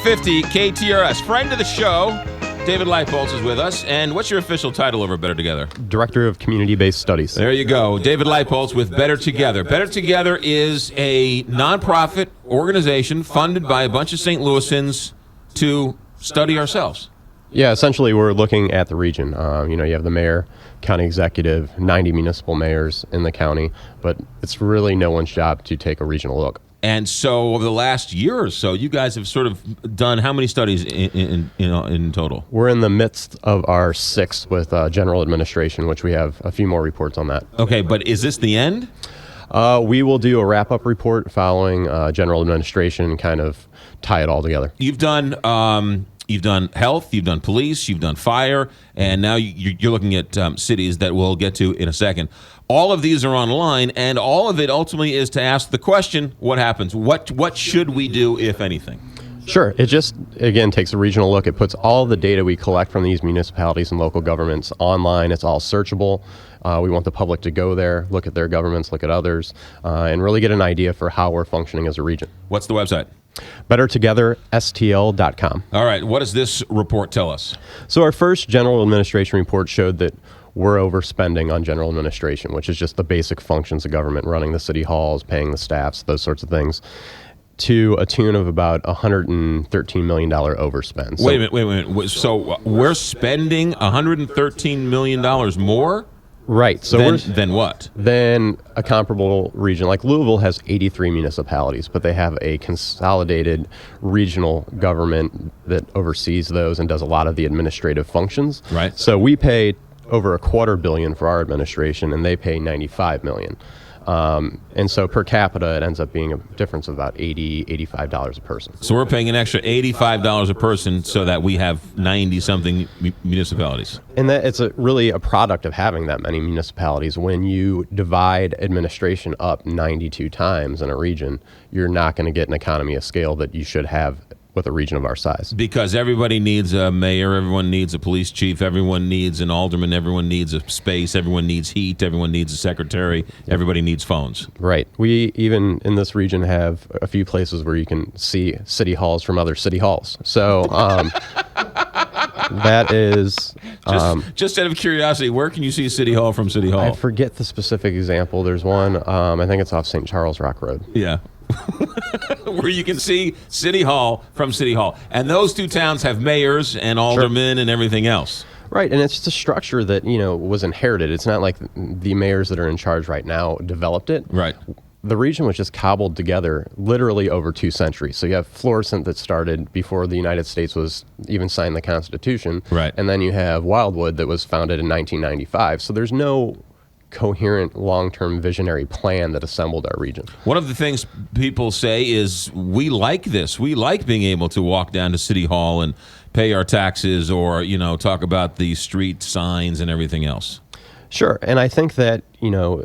50 KTRS. Friend of the show, David Lightbolts is with us. And what's your official title over Better Together? Director of Community-Based Studies. There you go. David Lightbolts with Better Together. Better Together is a nonprofit organization funded by a bunch of St. Louisans to study ourselves. Yeah, essentially we're looking at the region. You have the mayor, county executive, 90 municipal mayors in the county, but it's really no one's job to take a regional look. And so over the last year or so, you guys have sort of done how many studies in total? We're in the midst of our sixth with general administration, which we have a few more reports on that. Okay, but is this the end? We will do a wrap-up report following general administration and kind of tie it all together. You've done health, you've done police, you've done fire, and now you're looking at cities that we'll get to in a second. All of these are online, and all of it ultimately is to ask the question, what happens? What should we do, if anything? Sure. It just, again, takes a regional look. It puts all the data we collect from these municipalities and local governments online. It's all searchable. We want the public to go there, look at their governments, look at others, and really get an idea for how we're functioning as a region. What's the website? BetterTogetherSTL.com. All right. What does this report tell us? So our first general administration report showed that we're overspending on general administration, which is just the basic functions of government, running the city halls, paying the staffs, those sorts of things, to a tune of about $113 million overspend. Wait a minute. So we're spending $113 million more? Right. So then what? Then a comparable region. Like Louisville has 83 municipalities, but they have a consolidated regional government that oversees those and does a lot of the administrative functions. Right. So we pay over $250 million for our administration, and they pay $95 million. And so per capita, it ends up being a difference of about $80, $85 a person. So we're paying an extra $85 a person so that we have 90-something municipalities. And that it's really a product of having that many municipalities. When you divide administration up 92 times in a region, you're not going to get an economy of scale that you should have with a region of our size. Because everybody needs a mayor, everyone needs a police chief, everyone needs an alderman, everyone needs a space, everyone needs heat, everyone needs a secretary, everybody needs phones. Right. We even in this region have a few places where you can see city halls from other city halls. So that is... just out of curiosity, where can you see City Hall from City Hall? I forget the specific example. There's one, I think it's off St. Charles Rock Road. Yeah. Where you can see City Hall from City Hall. And those two towns have mayors and aldermen and everything else. Right, and it's just a structure that, was inherited. It's not like the mayors that are in charge right now developed it. Right. The region was just cobbled together literally over 2 centuries. So you have Florissant that started before the United States was even signed the Constitution. Right. And then you have Wildwood that was founded in 1995. So there's no coherent long-term visionary plan that assembled our region. One of the things people say is we like this. We like being able to walk down to City Hall and pay our taxes or, talk about the street signs and everything else. Sure. And I think that,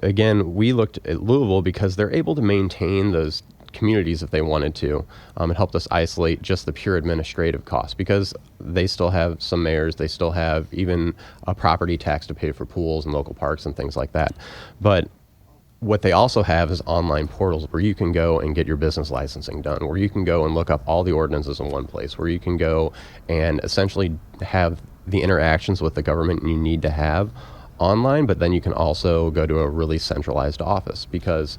again, we looked at Louisville because they're able to maintain those communities if they wanted to. It helped us isolate just the pure administrative costs because they still have some mayors, they still have even a property tax to pay for pools and local parks and things like that. But what they also have is online portals where you can go and get your business licensing done, where you can go and look up all the ordinances in one place, where you can go and essentially have the interactions with the government you need to have online, but then you can also go to a really centralized office because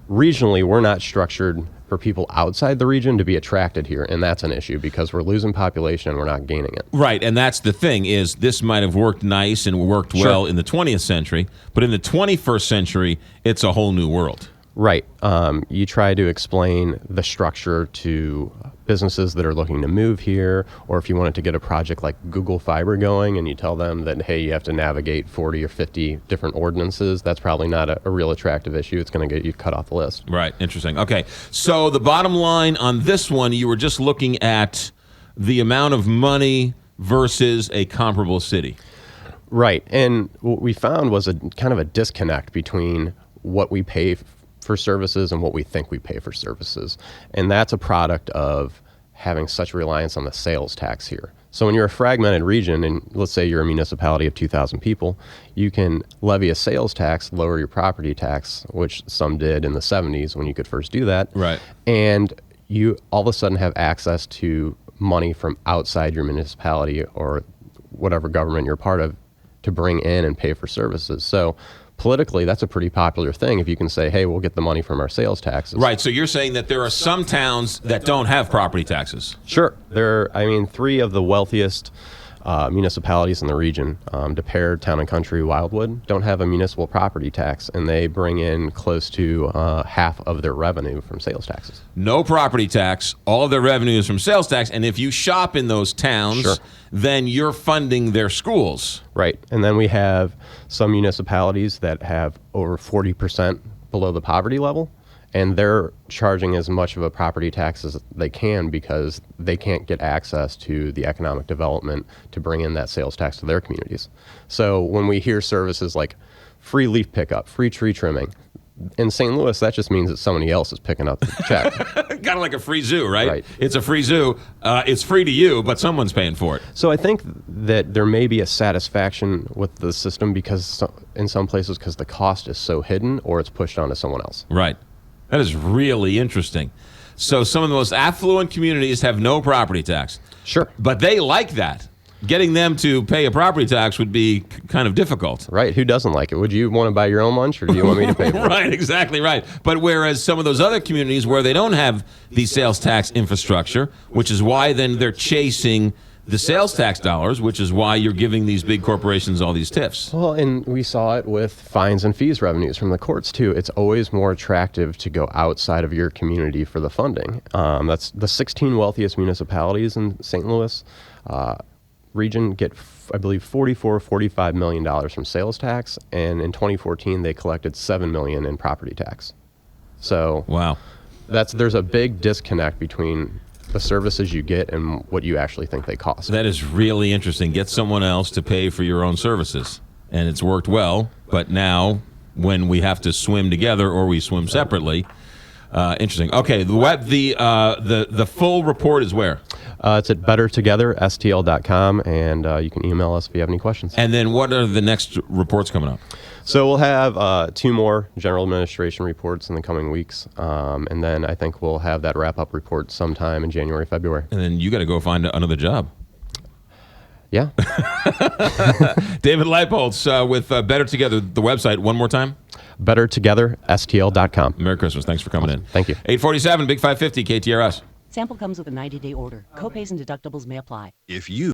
regionally, we're not structured for people outside the region to be attracted here, and that's an issue because we're losing population and we're not gaining it. Right, and that's the thing is this might have worked nice and worked well in the 20th century, but in the 21st century, it's a whole new world. Right. You try to explain the structure to businesses that are looking to move here, or if you wanted to get a project like Google Fiber going and you tell them that, hey, you have to navigate 40 or 50 different ordinances, that's probably not a real attractive issue. It's going to get you cut off the list. Right. Interesting. Okay. So the bottom line on this one, you were just looking at the amount of money versus a comparable city. Right. And what we found was a kind of a disconnect between what we pay for services and what we think we pay for services. And that's a product of having such reliance on the sales tax here. So when you're a fragmented region, and let's say you're a municipality of 2,000 people, you can levy a sales tax, lower your property tax, which some did in the 70s when you could first do that. Right. And you all of a sudden have access to money from outside your municipality or whatever government you're part of to bring in and pay for services. So politically, that's a pretty popular thing if you can say, hey, we'll get the money from our sales taxes. Right. So you're saying that there are some towns that don't have property taxes. Sure. Three of the wealthiest municipalities in the region, De Pere, Town and Country, Wildwood, don't have a municipal property tax, and they bring in close to half of their revenue from sales taxes. No property tax, all of their revenue is from sales tax, and if you shop in those towns, Sure. then you're funding their schools. Right. And then we have some municipalities that have over 40% below the poverty level, and they're charging as much of a property tax as they can because they can't get access to the economic development to bring in that sales tax to their communities. So when we hear services like free leaf pickup, free tree trimming, in St. Louis, that just means that somebody else is picking up the check. Kind of like a free zoo, right? Right. It's a free zoo. It's free to you, but someone's paying for it. So I think that there may be a satisfaction with the system because in some places because the cost is so hidden or it's pushed onto someone else. Right. That is really interesting. So some of the most affluent communities have no property tax. Sure. But they like that. Getting them to pay a property tax would be kind of difficult. Right. Who doesn't like it? Would you want to buy your own lunch or do you want me to pay for it? Right, exactly right. But whereas some of those other communities where they don't have the sales tax infrastructure, which is why then they're chasing the sales tax dollars, which is why you're giving these big corporations all these TIFs. Well, and we saw it with fines and fees revenues from the courts, too. It's always more attractive to go outside of your community for the funding. That's the 16 wealthiest municipalities in St. Louis region get, I believe, $44-45 million from sales tax, and in 2014 they collected $7 million in property tax. So wow, there's a big disconnect between the services you get and what you actually think they cost. that is really interesting. Get someone else to pay for your own services, and it's worked well. But now, when we have to swim together or we swim separately, interesting. Okay, the full report is where? It's at bettertogetherstl.com, and you can email us if you have any questions. And then what are the next reports coming up? So we'll have 2 more general administration reports in the coming weeks, and then I think we'll have that wrap-up report sometime in January, February. And then you got to go find another job. Yeah. David Leipold's with Better Together, the website, one more time. bettertogetherstl.com. Merry Christmas. Thanks for coming in. Thank you. 847, Big 550, KTRS. Sample comes with a 90-day order. Copays and deductibles may apply. If you